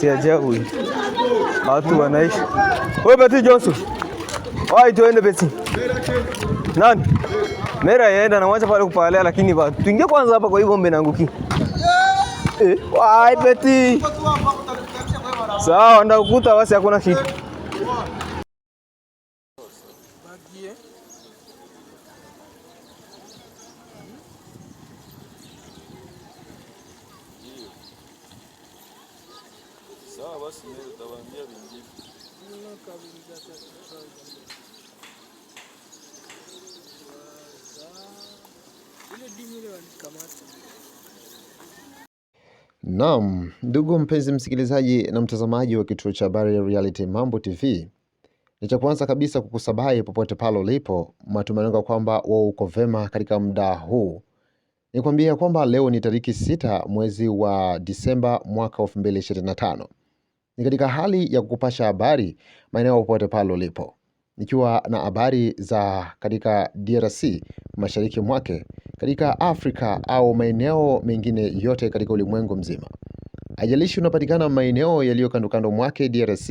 Si ajabu watu wanaishi. Wewe Betty Johnson, wai tuende Betty. Nani? Mera yaenda na mwacha pale kupalea, lakini tuingie kwanza hapa, kwa hivyo mbe naanguki. Wai Betty. Sawa, ndakukuta basi, hakuna kitu. Sawa basi, mimi nitawaambia vingine. Naam, ndugu mpenzi msikilizaji na mtazamaji wa kituo cha habari ya Reality Mambo TV. Nicha kwanza kabisa kukusabahi popote pale ulipo, matumaini kwamba wewe uko vema katika muda huu. Nikwambia kwamba leo ni tariki 6 mwezi wa Disemba mwaka 2025. Ni katika hali ya kukupasha habari maeneo popote pale ulipo. Nikiwa na habari za katika DRC, mashariki mwake, katika Afrika au maeneo mengine yote katika ulimwengu mzima. Haijalishi unapatikana maeneo yaliyo kando kando mwake DRC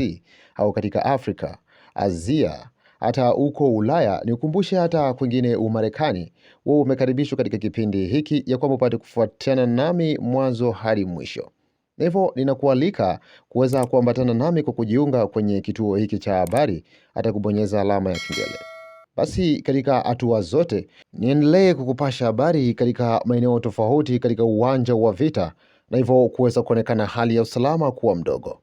au katika Afrika, Asia, hata huko Ulaya, nikukumbushe hata kwingine Umarekani, wewe umekaribishwa katika kipindi hiki ya kwamba upate kufuatana nami mwanzo hadi mwisho. Na hivyo ninakualika kuweza kuambatana nami kwa kujiunga kwenye kituo hiki cha habari, hata kubonyeza alama ya kengele. Basi katika hatua zote niendelee kukupasha habari katika maeneo tofauti katika uwanja wa vita, na hivyo kuweza kuonekana hali ya usalama kuwa mdogo.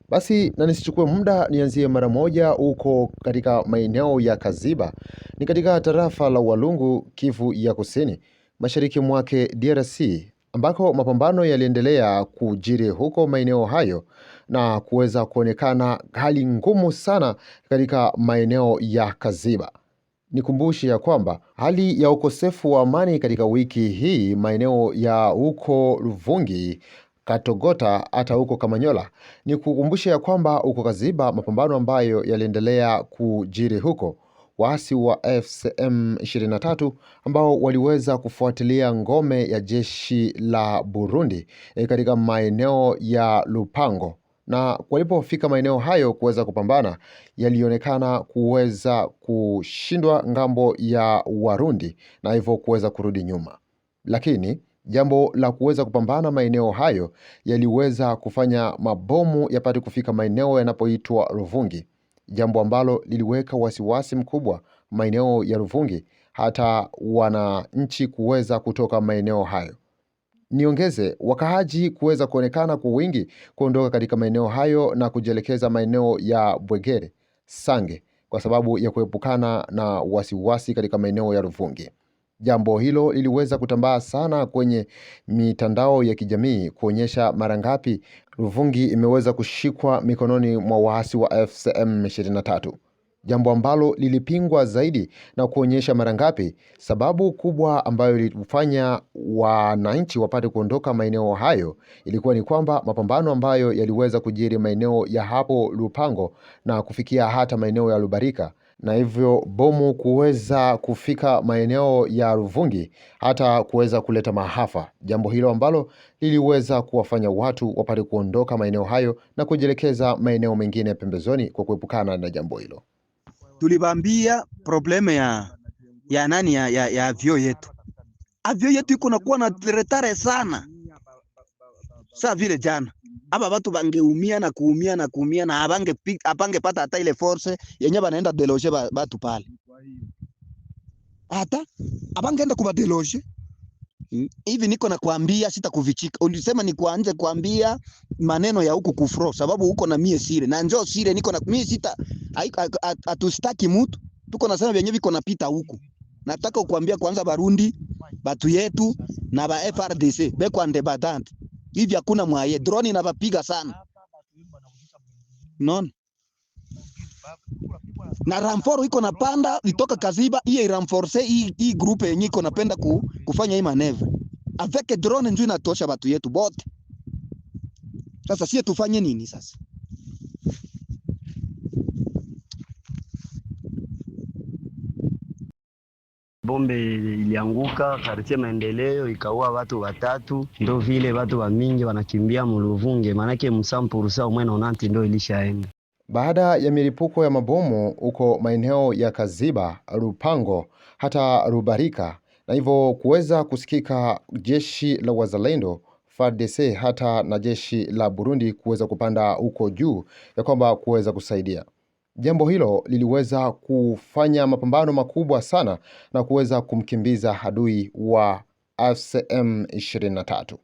Basi na nisichukue muda, nianzie mara moja huko katika maeneo ya Kaziba, ni katika tarafa la Walungu, Kivu ya Kusini, mashariki mwake DRC, ambako mapambano yaliendelea kujiri huko maeneo hayo na kuweza kuonekana hali ngumu sana katika maeneo ya Kaziba. Nikumbushi ya kwamba hali ya ukosefu wa amani katika wiki hii maeneo ya huko Ruvungi, Katogota, hata huko Kamanyola. Ni kukumbusha ya kwamba huko Kaziba mapambano ambayo yaliendelea kujiri huko, waasi wa FCM 23 ambao waliweza kufuatilia ngome ya jeshi la Burundi katika maeneo ya Lupango, na walipofika maeneo hayo kuweza kupambana, yalionekana kuweza kushindwa ngambo ya Warundi na hivyo kuweza kurudi nyuma. Lakini jambo la kuweza kupambana maeneo hayo yaliweza kufanya mabomu yapate kufika maeneo yanapoitwa Ruvungi, jambo ambalo liliweka wasiwasi mkubwa maeneo ya Ruvungi, hata wananchi kuweza kutoka maeneo hayo. Niongeze wakaaji kuweza kuonekana kwa wingi kuondoka katika maeneo hayo na kujielekeza maeneo ya Bwegere, Sange, kwa sababu ya kuepukana na wasiwasi katika maeneo ya Ruvungi. Jambo hilo liliweza kutambaa sana kwenye mitandao ya kijamii kuonyesha mara ngapi Ruvungi imeweza kushikwa mikononi mwa waasi wa FCM 23. Jambo ambalo lilipingwa zaidi na kuonyesha mara ngapi sababu kubwa ambayo ilifanya wananchi wapate kuondoka maeneo hayo ilikuwa ni kwamba mapambano ambayo yaliweza kujiri maeneo ya hapo Lupango na kufikia hata maeneo ya Lubarika, na hivyo bomu kuweza kufika maeneo ya Ruvungi hata kuweza kuleta maafa. Jambo hilo ambalo liliweza kuwafanya watu wapate kuondoka maeneo hayo na kujielekeza maeneo mengine pembezoni kwa kuepukana na jambo hilo. Tulibambia probleme ya nani ya avyo yetu. Avyo yetu iko nakuwa na retare sana. Sa vile jana. Aba watu bangeumia na kuumia na kuumia na abange pata hata ile force yenye banaenda deloge batu pale. Hata abangeenda kuba deloge. Hivi niko na kuambia sitakuvichika. Ulisema ni kuanze kuambia maneno ya huku kufro sababu huko na mie sire. Na njoo sire niko na mie sita atustaki mtu. Tuko nasema vyenyewe viko napita huku. Nataka kuambia kwanza Barundi, batu yetu na ba FRDC beko ande badant. Hivi hakuna mwaye drone inabapiga sana. Non. Na ramforo iko napanda vitoka Kaziba iye renforcer hii groupe yenye iko napenda kufanya hii manevre. Avec drone njoo inatosha batu yetu bote. Sasa sie tufanye nini sasa? bombe ilianguka kartie Maendeleo ikaua watu watatu, ndo vile watu wa mingi wanakimbia muluvunge, manake msampurusa umwena onanti ndo ilishaenda. Baada ya milipuko ya mabomu huko maeneo ya Kaziba, Rupango hata Rubarika, na hivyo kuweza kusikika jeshi la Wazalendo FARDC hata na jeshi la Burundi kuweza kupanda huko juu ya kwamba kuweza kusaidia. Jambo hilo liliweza kufanya mapambano makubwa sana na kuweza kumkimbiza adui wa AFC M23.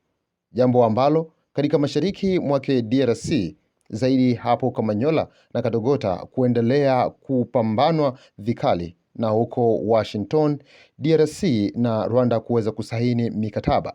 Jambo ambalo katika mashariki mwake DRC zaidi hapo Kamanyola na Katogota kuendelea kupambanwa vikali, na huko Washington DRC na Rwanda kuweza kusaini mikataba.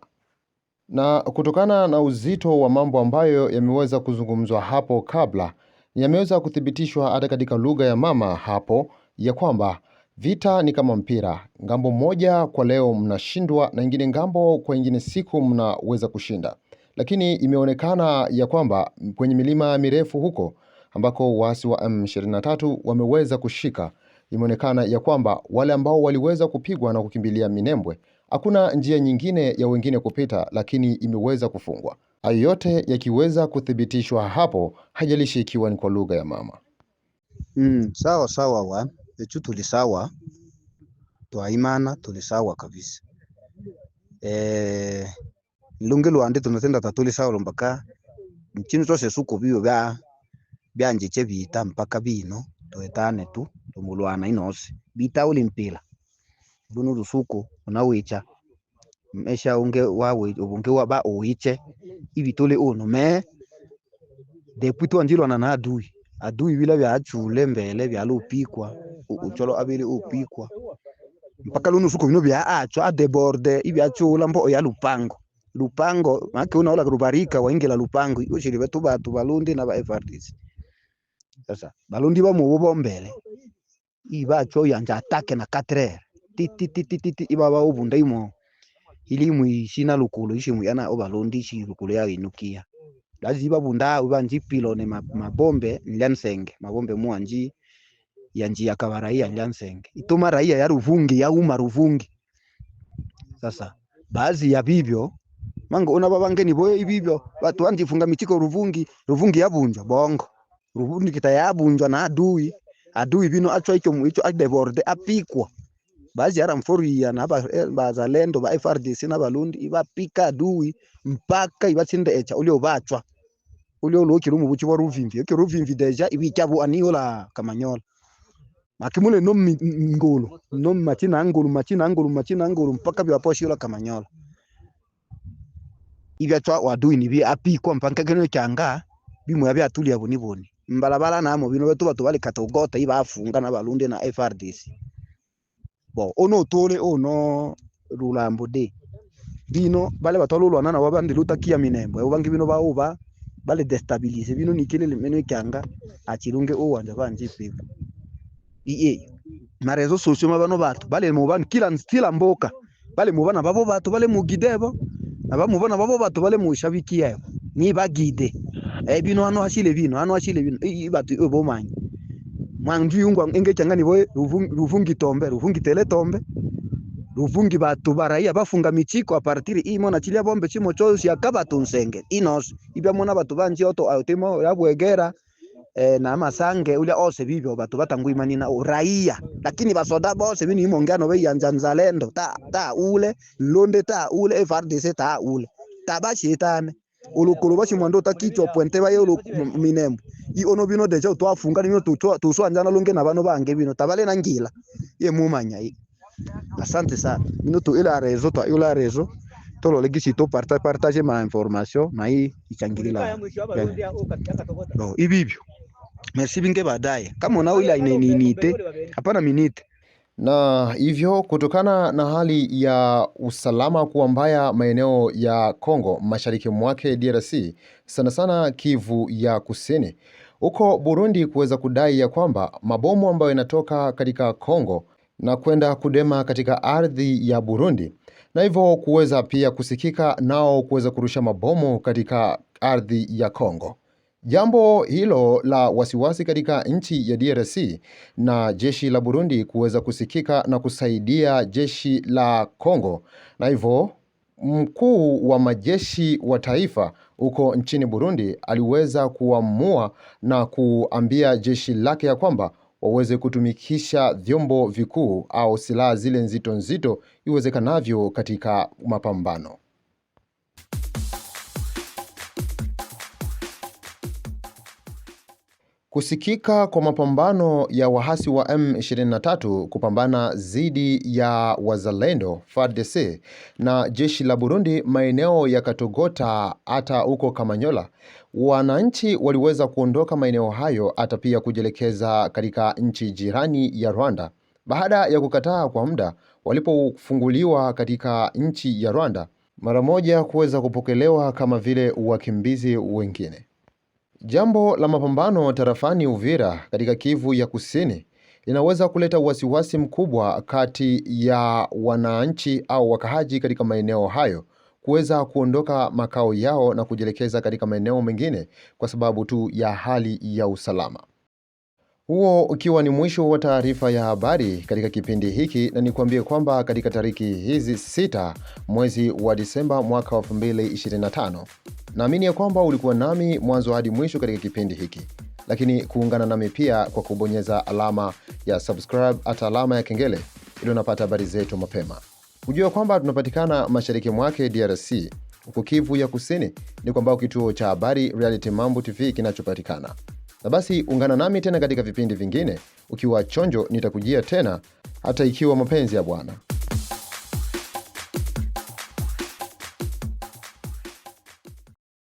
Na kutokana na uzito wa mambo ambayo yameweza kuzungumzwa hapo kabla, yameweza kuthibitishwa hata katika lugha ya mama hapo ya kwamba vita ni kama mpira, ngambo moja kwa leo mnashindwa na ingine ngambo kwa ingine siku mnaweza kushinda. Lakini imeonekana ya kwamba kwenye milima mirefu huko ambako waasi wa M23 wameweza kushika, imeonekana ya kwamba wale ambao waliweza kupigwa na kukimbilia Minembwe, hakuna njia nyingine ya wengine kupita, lakini imeweza kufungwa. Hayo yote yakiweza kuthibitishwa hapo, hajalishi ikiwa ni kwa lugha ya mama. Sawa sawa wa echu tulisawa twaimana tulisawa kabisa. Lunge luande tunatenda tatuli sawa mpaka mchini chose suko biyo byanje che bita mpaka bino toetane tu tumulwana inose bita ulimpila bunu rusuko unawicha mesha unge wawe ubunge waba uiche ibi tole ono me depuis to andilo na adui bila bya achule mbele bya lupikwa ucholo abili upikwa mpaka lunu suko bino bya acho adeborde ibi achula mbo ya lupango make unaola Rubarika waingela lupango ushiri betu batu balundi na ba FARDC. Sasa balundi ba mubo mbele iba cho yanja atake na 4h titi ibaba ubunda imo ilimu ishina lukulu ishimu yana obalundi shi lukulu ya inukia laziba bunda ubanji pilone mabombe nyansenge mabombe muanji yanji yakabaraia nyansenge ituma raia ya Ruvungi ya Ruvungi. Sasa baadhi ya bibyo mango una babangeni boye ibibyo watu anjifunga mitiko Ruvungi yabunjwa bongo Ruvungi kitayabunjwa na adui bino acho icho adeborde apikwa baadhi ya ramfori ya na bazalendo ba FARDC na balundi ibapika adui mpaka ibatsinde echa ulio bachwa ulio lokirumu buchi wa Ruvimvi deja ibichabu aniola Kamanyola makimule no ngolo no machina ngolo mpaka biwaposhi yola Kamanyola ibyatwa wadui nibi apikwa mpaka keno cyanga bimu yabya tulia boniboni mbalabala namo bino betu batu bali Katogota ibafunga na balundi na FARDC ono tole ono Rulambo de bino bale batololwa nana wabandi lutakia Minembwe ubangi bino bauba bale destabilize bino nikile meno cyanga achirunge uwanja banjipe marezo sosio mabano batu bale mubana kila mboka bale mubana babo batu bale mugidebo abamubona babo batu bale mushabikiye ni bagide bino hano hashile bino batu bomanyi mwanju yungwa enge cyangani boye Ruvungi tombe Ruvungi tele tombe Ruvungi batu baraia bafunga michiko a partir imo na chilia bombe chimo chose yakaba tunsenge inos ibya mona batu banji oto autimo yabwegera na masange ule ose bibyo batu batangwimani na raia lakini basoda bose bini imongano be yanja nzalendo ta ule londe ta ule FARDC ta ule tabashitane ulukulu bashi mwando takicho puente baye Minembwe ono bino deja twafunga nino tuswa njana longe na bano bange bino tabale na ngila ye mumanya asante sana bino to ila rezo tolo legisi to partage ma information na hii ichangilila no ibibyo merci binge baadaye kama unao ila inite hapana minite. Na hivyo kutokana na hali ya usalama kuwa mbaya maeneo ya Kongo mashariki mwake DRC, sana sana Kivu ya Kusini, huko Burundi kuweza kudai ya kwamba mabomu ambayo yanatoka katika Kongo na kwenda kudema katika ardhi ya Burundi, na hivyo kuweza pia kusikika nao kuweza kurusha mabomu katika ardhi ya Kongo. Jambo hilo la wasiwasi katika nchi ya DRC na jeshi la Burundi kuweza kusikika na kusaidia jeshi la Kongo, na hivyo mkuu wa majeshi wa taifa huko nchini Burundi aliweza kuamua na kuambia jeshi lake ya kwamba waweze kutumikisha vyombo vikuu au silaha zile nzito nzito iwezekanavyo katika mapambano. Kusikika kwa mapambano ya wahasi wa M23 kupambana dhidi ya wazalendo FARDC na jeshi la Burundi maeneo ya Katogota hata huko Kamanyola, wananchi waliweza kuondoka maeneo hayo hata pia kujielekeza katika nchi jirani ya Rwanda baada ya kukataa kwa muda. Walipofunguliwa katika nchi ya Rwanda, mara moja kuweza kupokelewa kama vile wakimbizi wengine. Jambo la mapambano tarafani Uvira katika Kivu ya Kusini linaweza kuleta wasiwasi mkubwa kati ya wananchi au wakahaji katika maeneo hayo kuweza kuondoka makao yao na kujielekeza katika maeneo mengine kwa sababu tu ya hali ya usalama. Huo ukiwa ni mwisho wa taarifa ya habari katika kipindi hiki, na nikwambie kwamba katika tariki hizi 6 mwezi wa Disemba mwaka wa 2025, naamini ya kwamba ulikuwa nami mwanzo hadi mwisho katika kipindi hiki, lakini kuungana nami pia kwa kubonyeza alama ya subscribe hata alama ya kengele ili unapata habari zetu mapema. Ujue kwamba tunapatikana mashariki mwake DRC, huko Kivu ya Kusini ni kwamba kituo cha habari Reality Mambo TV kinachopatikana. Na basi ungana nami tena katika vipindi vingine, ukiwa chonjo nitakujia tena hata ikiwa mapenzi ya Bwana.